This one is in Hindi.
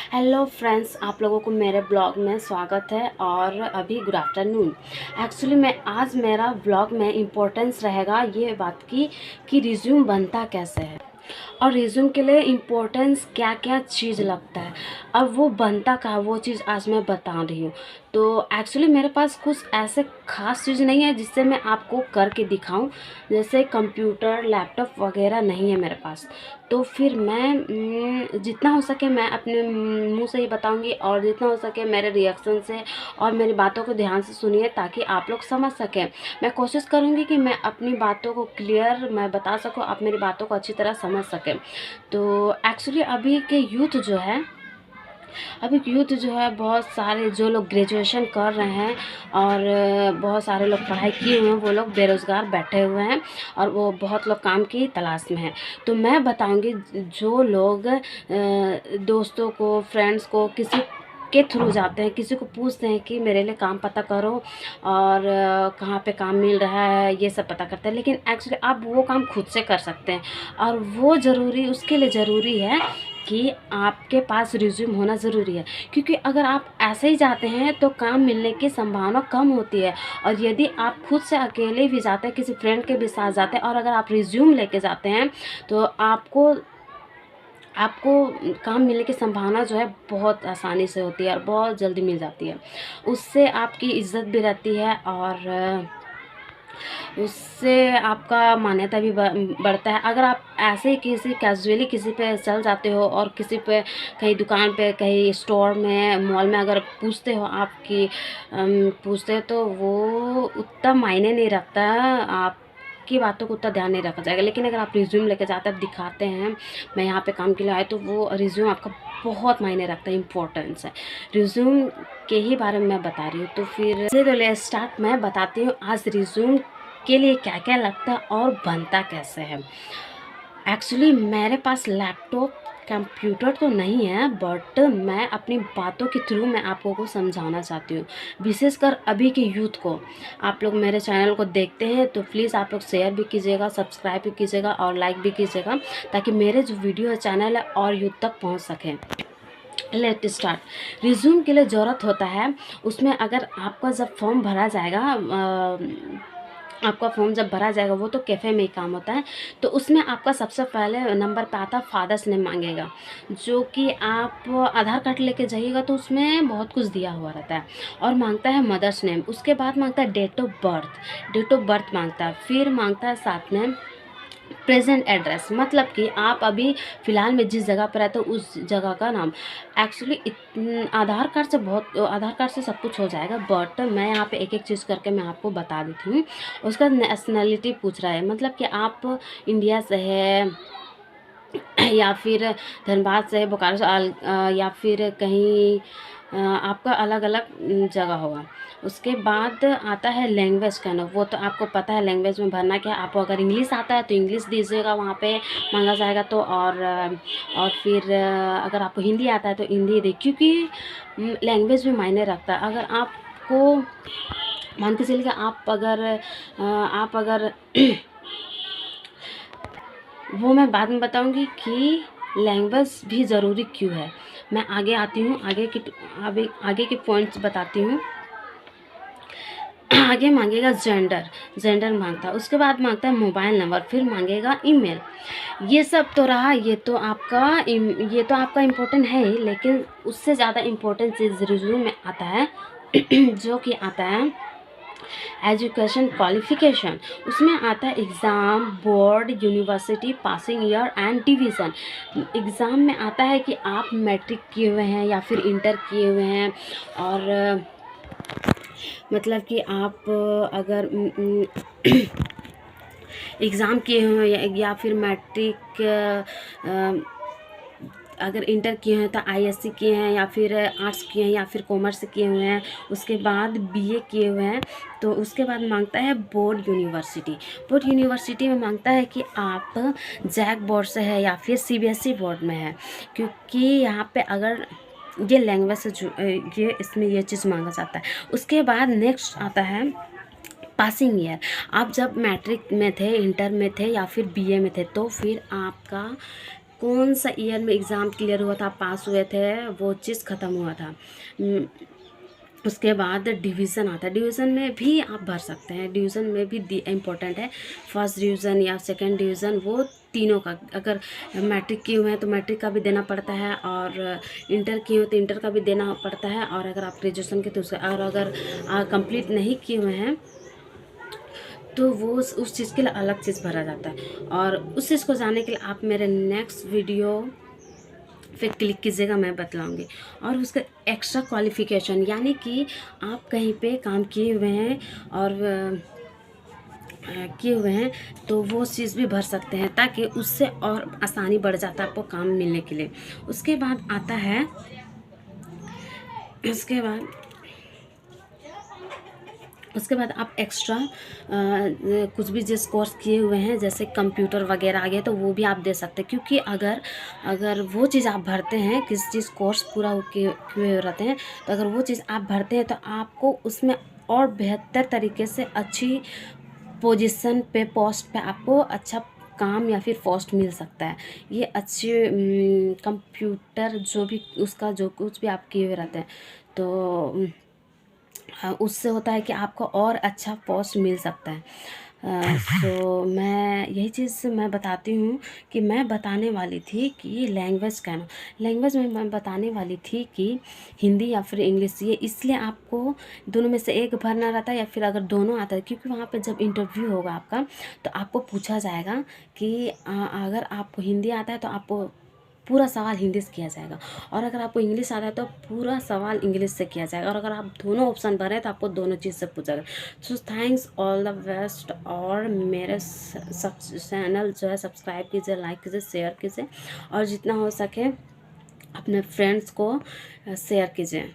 हेलो फ्रेंड्स, आप लोगों को मेरे ब्लॉग में स्वागत है। और अभी गुड आफ्टरनून। एक्चुअली मैं आज मेरा ब्लॉग में इम्पोर्टेंस रहेगा ये बात की कि रिज्यूम बनता कैसे है और रिज्यूम के लिए इम्पोर्टेंस क्या क्या चीज़ लगता है और वो बनता का वो चीज़ आज मैं बता रही हूँ। तो एक्चुअली मेरे पास कुछ ऐसे ख़ास चीज़ नहीं है जिससे मैं आपको करके दिखाऊं, जैसे कंप्यूटर लैपटॉप वगैरह नहीं है मेरे पास। तो फिर मैं जितना हो सके मैं अपने मुंह से ही बताऊंगी और जितना हो सके मेरे रिएक्शन से और मेरी बातों को ध्यान से सुनिए ताकि आप लोग समझ सकें। मैं कोशिश करूंगी कि मैं अपनी बातों को क्लियर मैं बता सकूं, आप मेरी बातों को अच्छी तरह समझ सकें। तो एक्चुअली अभी यूथ जो है बहुत सारे जो लोग ग्रेजुएशन कर रहे हैं और बहुत सारे लोग पढ़ाई किए हुए हैं, वो लोग बेरोज़गार बैठे हुए हैं और वो बहुत लोग काम की तलाश में हैं। तो मैं बताऊंगी जो लोग दोस्तों को, फ्रेंड्स को, किसी के थ्रू जाते हैं, किसी को पूछते हैं कि मेरे लिए काम पता करो और कहाँ पे काम मिल रहा है, ये सब पता करते हैं। लेकिन एक्चुअली आप वो काम खुद से कर सकते हैं और वो ज़रूरी, उसके लिए ज़रूरी है कि आपके पास रिज्यूम होना ज़रूरी है। क्योंकि अगर आप ऐसे ही जाते हैं तो काम मिलने की संभावना कम होती है। और यदि आप खुद से अकेले भी जाते हैं, किसी फ्रेंड के भी साथ जाते हैं और अगर आप रिज्यूम लेके जाते हैं तो आपको आपको काम मिलने की संभावना जो है बहुत आसानी से होती है और बहुत जल्दी मिल जाती है। उससे आपकी इज़्ज़त भी रहती है और उससे आपका मान्यता भी बढ़ता है। अगर आप ऐसे ही किसी कैजुअली किसी पे चल जाते हो और किसी पे कहीं दुकान पे, कहीं स्टोर में, मॉल में अगर पूछते हो आपकी पूछते हो तो वो उतना मायने नहीं रखता। आप की बातों को उतना ध्यान नहीं रखा जाएगा। लेकिन अगर आप रिज्यूम लेके जाते हैं, दिखाते हैं मैं यहाँ पे काम के लिए आया, तो वो रिज्यूम आपका बहुत मायने रखता है, इम्पोर्टेंस है। रिज्यूम के ही बारे में मैं बता रही हूँ। तो फिर चलिए स्टार्ट मैं बताती हूँ आज रिज्यूम के लिए क्या क्या लगता है और बनता कैसे है। एक्चुअली मेरे पास लैपटॉप कंप्यूटर तो नहीं है, बट मैं अपनी बातों के थ्रू मैं आप लोगों को समझाना चाहती हूँ, विशेषकर अभी के यूथ को। आप लोग मेरे चैनल को देखते हैं तो प्लीज़ आप लोग शेयर भी कीजिएगा, सब्सक्राइब भी कीजिएगा और लाइक भी कीजिएगा ताकि मेरे जो वीडियो है, चैनल है और यूथ तक पहुँच सकें। Let start. रिज्यूम के लिए ज़रूरत होता है, उसमें अगर आपका जब फॉर्म भरा जाएगा, आपका फॉर्म जब भरा जाएगा, वो तो कैफ़े में ही काम होता है, तो उसमें आपका सबसे पहले नंबर पे आता है फादर्स नेम मांगेगा, जो कि आप आधार कार्ड लेके जाइएगा तो उसमें बहुत कुछ दिया हुआ रहता है। और मांगता है मदर्स नेम, उसके बाद मांगता है डेट ऑफ बर्थ मांगता है, फिर मांगता है साथ में प्रेजेंट एड्रेस, मतलब कि आप अभी फ़िलहाल में जिस जगह पर रहते हो उस जगह का नाम। एक्चुअली आधार कार्ड से सब कुछ हो जाएगा, बट मैं यहाँ पे एक एक चीज़ करके मैं आपको बता देती हूँ। उसका नेशनलिटी पूछ रहा है, मतलब कि आप इंडिया से है या फिर धनबाद से है, बोकारो से या फिर कहीं आपका अलग अलग जगह होगा। उसके बाद आता है लैंग्वेज का ना, वो तो आपको पता है लैंग्वेज में भरना क्या है। आपको अगर इंग्लिश आता है तो इंग्लिश दीजिएगा, वहाँ पे मांगा जाएगा। तो और फिर अगर आपको हिंदी आता है तो हिंदी दे, क्योंकि लैंग्वेज भी मायने रखता है। अगर आपको मान के चलिए आप अगर वो मैं बाद में बताऊंगी कि लैंग्वेज भी ज़रूरी क्यों है। मैं आगे आती हूँ, आगे के पॉइंट्स बताती हूँ। आगे मांगेगा जेंडर मांगता है, उसके बाद मांगता है मोबाइल नंबर, फिर मांगेगा ईमेल। ये सब तो रहा, ये तो आपका इम्पोर्टेंट है ही, लेकिन उससे ज़्यादा इम्पोर्टेंट चीज़ रिज्यूम में आता है जो कि आता है एजुकेशन क्वालिफिकेशन। उसमें आता है exam, board, university, passing year and division. Exam में आता है कि आप मैट्रिक किए हुए हैं या फिर इंटर किए हुए हैं, और मतलब कि आप अगर एग्ज़ाम किए हुए हैं या फिर मैट्रिक, अगर इंटर किए हैं तो आईएससी किए हैं या फिर आर्ट्स किए हैं या फिर कॉमर्स किए हुए हैं, उसके बाद बीए किए हुए हैं। तो उसके बाद मांगता है बोर्ड यूनिवर्सिटी में मांगता है कि आप जैक बोर्ड से है या फिर सीबीएसई बोर्ड में है, क्योंकि यहाँ पे अगर ये लैंग्वेज से ये इसमें ये चीज़ मांगा जाता है। उसके बाद नेक्स्ट आता है पासिंग ईयर। आप जब मैट्रिक में थे, इंटर में थे या फिर बीए में थे, तो फिर आपका कौन सा ईयर में एग्ज़ाम क्लियर हुआ था, आप पास हुए थे, वो चीज़ ख़त्म हुआ था। उसके बाद डिवीज़न आता है, डिवीज़न में भी आप भर सकते हैं, डिवीज़न में भी इम्पोर्टेंट है। फर्स्ट डिवीज़न या सेकंड डिवीज़न, वो तीनों का, अगर मैट्रिक किए हुए हैं तो मैट्रिक का भी देना पड़ता है, और इंटर किए हो तो इंटर का भी देना पड़ता है, और अगर आप ग्रेजुएशन के तो उसका, और अगर कंप्लीट नहीं किए हुए हैं तो वो उस चीज़ के लिए अलग चीज़ भरा जाता है। और उस चीज़ को जानने के लिए आप मेरे नेक्स्ट वीडियो पे क्लिक कीजिएगा, मैं बतलाऊँगी। और उसका एक्स्ट्रा क्वालिफ़िकेशन, यानी कि आप कहीं पे काम किए हुए हैं और किए हुए हैं तो वो चीज़ भी भर सकते हैं, ताकि उससे और आसानी बढ़ जाता है आपको काम मिलने के लिए। उसके बाद आता है, उसके बाद उसके बाद आप एक्स्ट्रा कुछ भी जिस कोर्स किए हुए हैं, जैसे कंप्यूटर वगैरह आ गया, तो वो भी आप दे सकते हैं। क्योंकि अगर अगर वो चीज़ आप भरते हैं, किसी चीज़ कोर्स पूरा किए हुए रहते हैं, तो अगर वो चीज़ आप भरते हैं तो आपको उसमें और बेहतर तरीके से अच्छी पोजीशन पे, पोस्ट पे आपको अच्छा काम या फिर पोस्ट मिल सकता है। ये अच्छे कंप्यूटर जो भी उसका जो कुछ भी आप किए हुए रहते हैं, तो उससे होता है कि आपको और अच्छा पोस्ट मिल सकता है। तो मैं यही चीज़ मैं बताती हूँ कि मैं बताने वाली थी कि लैंग्वेज का ना, लैंग्वेज में मैं बताने वाली थी कि हिंदी या फिर इंग्लिश, ये इसलिए आपको दोनों में से एक भरना रहता है, या फिर अगर दोनों आता है, क्योंकि वहाँ पे जब इंटरव्यू होगा आपका तो आपको पूछा जाएगा कि अगर आपको हिंदी आता है तो आपको पूरा सवाल हिंदी से किया जाएगा, और अगर आपको इंग्लिश आता है तो पूरा सवाल इंग्लिश से किया जाएगा, और अगर आप दोनों ऑप्शन भरें तो आपको दोनों चीज़ से पूछा जाएगा। So thanks, all the best. और मेरे चैनल जो है सब्सक्राइब कीजिए, लाइक कीजिए, शेयर कीजिए, और जितना हो सके अपने फ्रेंड्स को शेयर कीजिए।